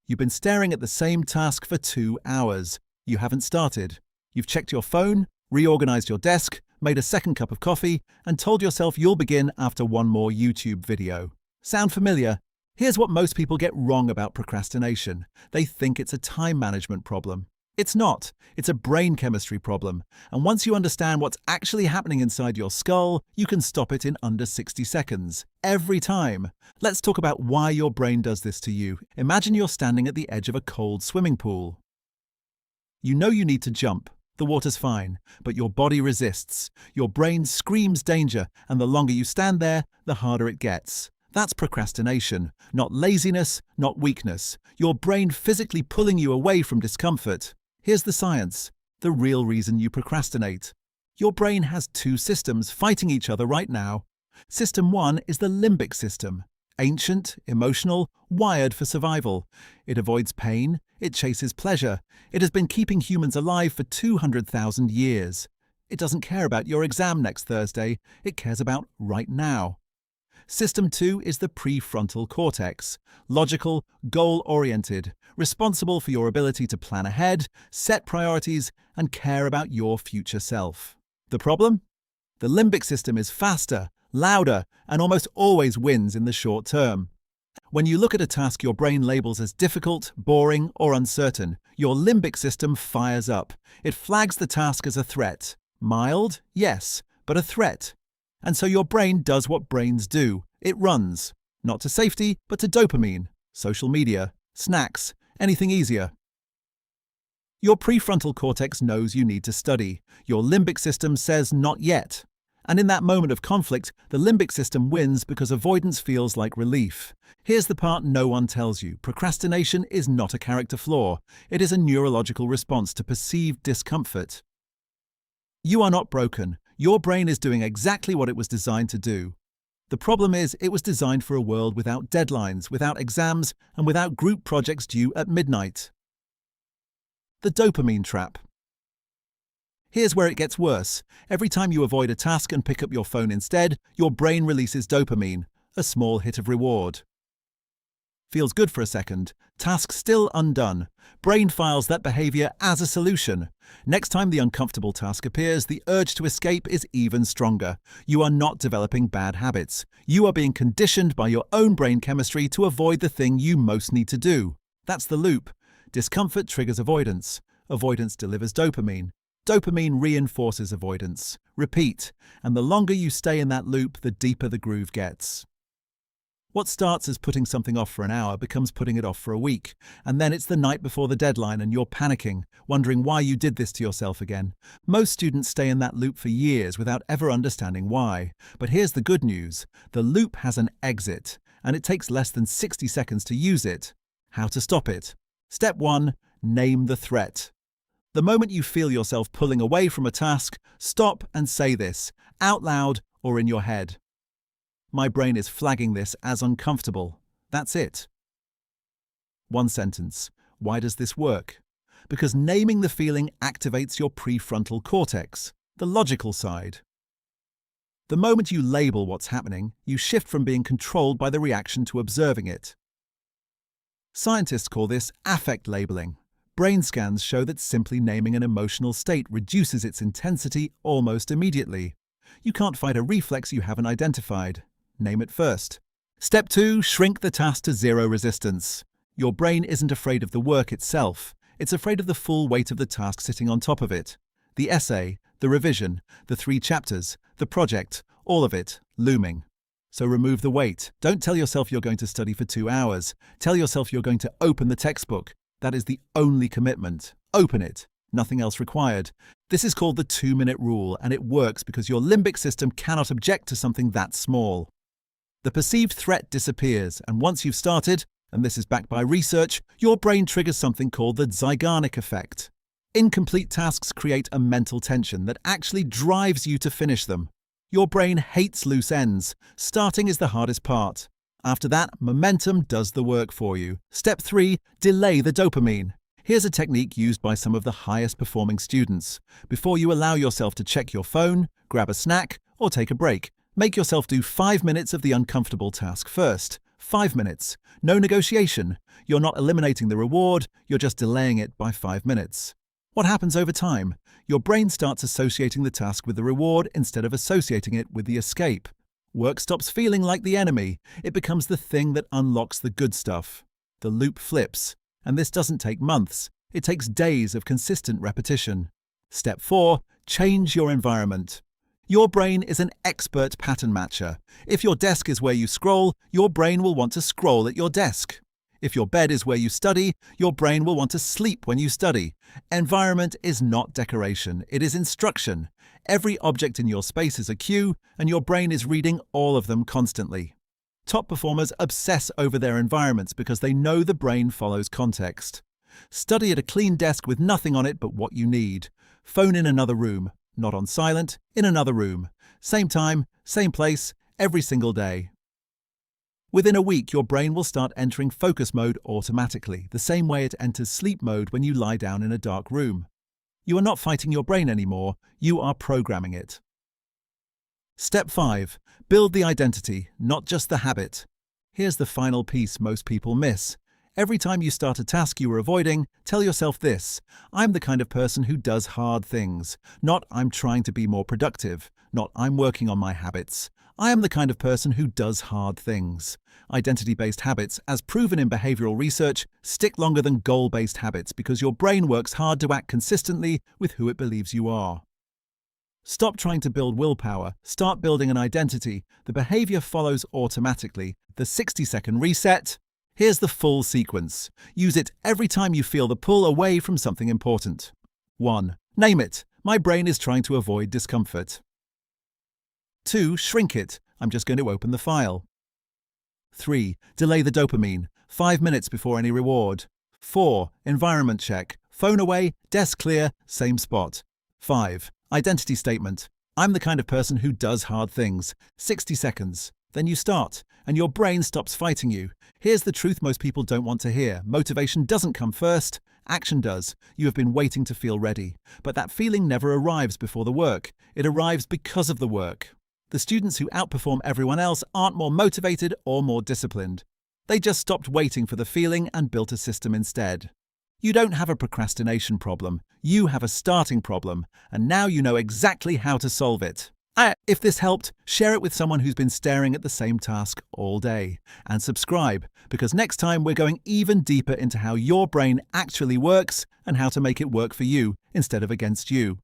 You've been staring at the same task for 2 hours. You haven't started. You've checked your phone, reorganized your desk, made a second cup of coffee, and told yourself you'll begin after one more YouTube video. Sound familiar? Here's what most people get wrong about procrastination. They think it's a time management problem. It's not. It's a brain chemistry problem. And once you understand what's actually happening inside your skull, you can stop it in under 60 seconds. Every time. Let's talk about why your brain does this to you. Imagine you're standing at the edge of a cold swimming pool. You know you need to jump. The water's fine, but your body resists. Your brain screams danger, and the longer you stand there, the harder it gets. That's procrastination, not laziness, not weakness. Your brain physically pulling you away from discomfort. Here's the science, the real reason you procrastinate. Your brain has 2 systems fighting each other right now. System 1 is the limbic system. Ancient, emotional, wired for survival. It avoids pain, it chases pleasure. It has been keeping humans alive for 200,000 years. It doesn't care about your exam next Thursday, it cares about right now. System 2 is the prefrontal cortex. Logical, goal-oriented, responsible for your ability to plan ahead, set priorities, and care about your future self. The problem? The limbic system is faster, louder, and almost always wins in the short term. When you look at a task your brain labels as difficult, boring, or uncertain, your limbic system fires up. It flags the task as a threat. Mild? Yes, but a threat. And so your brain does what brains do. It runs. Not to safety, but to dopamine, social media, snacks, anything easier. Your prefrontal cortex knows you need to study. Your limbic system says not yet. And in that moment of conflict, the limbic system wins because avoidance feels like relief. Here's the part no one tells you. Procrastination is not a character flaw. It is a neurological response to perceived discomfort. You are not broken. Your brain is doing exactly what it was designed to do. The problem is, it was designed for a world without deadlines, without exams, and without group projects due at midnight. The dopamine trap. Here's where it gets worse. Every time you avoid a task and pick up your phone instead, your brain releases dopamine, a small hit of reward. Feels good for a second. Task still undone. Brain files that behavior as a solution. Next time the uncomfortable task appears, the urge to escape is even stronger. You are not developing bad habits. You are being conditioned by your own brain chemistry to avoid the thing you most need to do. That's the loop. Discomfort triggers avoidance. Avoidance delivers dopamine. Dopamine reinforces avoidance. Repeat. And the longer you stay in that loop, the deeper the groove gets. What starts as putting something off for an hour becomes putting it off for a week, and then it's the night before the deadline and you're panicking, wondering why you did this to yourself again. Most students stay in that loop for years without ever understanding why. But here's the good news. The loop has an exit, and it takes less than 60 seconds to use it. How to stop it? Step 1. Name the threat. The moment you feel yourself pulling away from a task, stop and say this, out loud or in your head. My brain is flagging this as uncomfortable. That's it. One sentence. Why does this work? Because naming the feeling activates your prefrontal cortex, the logical side. The moment you label what's happening, you shift from being controlled by the reaction to observing it. Scientists call this affect labeling. Brain scans show that simply naming an emotional state reduces its intensity almost immediately. You can't fight a reflex you haven't identified. Name it first. Step 2. Shrink the task to zero resistance. Your brain isn't afraid of the work itself. It's afraid of the full weight of the task sitting on top of it. The essay, the revision, the 3 chapters, the project, all of it, looming. So remove the weight. Don't tell yourself you're going to study for 2 hours. Tell yourself you're going to open the textbook. That is the only commitment. Open it. Nothing else required. This is called the 2-minute rule, and it works because your limbic system cannot object to something that small. The perceived threat disappears, and once you've started, and this is backed by research, your brain triggers something called the Zeigarnik Effect. Incomplete tasks create a mental tension that actually drives you to finish them. Your brain hates loose ends. Starting is the hardest part. After that, momentum does the work for you. Step 3. Delay the dopamine. Here's a technique used by some of the highest performing students. Before you allow yourself to check your phone, grab a snack, or take a break, make yourself do 5 minutes of the uncomfortable task first. 5 minutes. No negotiation. You're not eliminating the reward, you're just delaying it by 5 minutes. What happens over time? Your brain starts associating the task with the reward instead of associating it with the escape. Work stops feeling like the enemy. It becomes the thing that unlocks the good stuff. The loop flips. And this doesn't take months. It takes days of consistent repetition. Step 4. Change your environment. Your brain is an expert pattern matcher. If your desk is where you scroll, your brain will want to scroll at your desk. If your bed is where you study, your brain will want to sleep when you study. Environment is not decoration, it is instruction. Every object in your space is a cue, and your brain is reading all of them constantly. Top performers obsess over their environments because they know the brain follows context. Study at a clean desk with nothing on it but what you need. Phone in another room. Not on silent, in another room. Same time, same place, every single day. Within a week, your brain will start entering focus mode automatically, the same way it enters sleep mode when you lie down in a dark room. You are not fighting your brain anymore, you are programming it. Step 5. Build the identity, not just the habit. Here's the final piece most people miss. Every time you start a task you were avoiding, tell yourself this: I'm the kind of person who does hard things. Not I'm trying to be more productive. Not I'm working on my habits. I am the kind of person who does hard things. Identity-based habits, as proven in behavioral research, stick longer than goal-based habits because your brain works hard to act consistently with who it believes you are. Stop trying to build willpower. Start building an identity. The behavior follows automatically. The 60-second reset. Here's the full sequence. Use it every time you feel the pull away from something important. 1. Name it. My brain is trying to avoid discomfort. 2. Shrink it. I'm just going to open the file. 3. Delay the dopamine. 5 minutes before any reward. 4. Environment check. Phone away, desk clear, same spot. 5. Identity statement. I'm the kind of person who does hard things. 60 seconds. Then you start, and your brain stops fighting you. Here's the truth most people don't want to hear. Motivation doesn't come first. Action does. You have been waiting to feel ready. But that feeling never arrives before the work. It arrives because of the work. The students who outperform everyone else aren't more motivated or more disciplined. They just stopped waiting for the feeling and built a system instead. You don't have a procrastination problem. You have a starting problem, and now you know exactly how to solve it. If this helped, share it with someone who's been staring at the same task all day. And subscribe, because next time we're going even deeper into how your brain actually works and how to make it work for you instead of against you.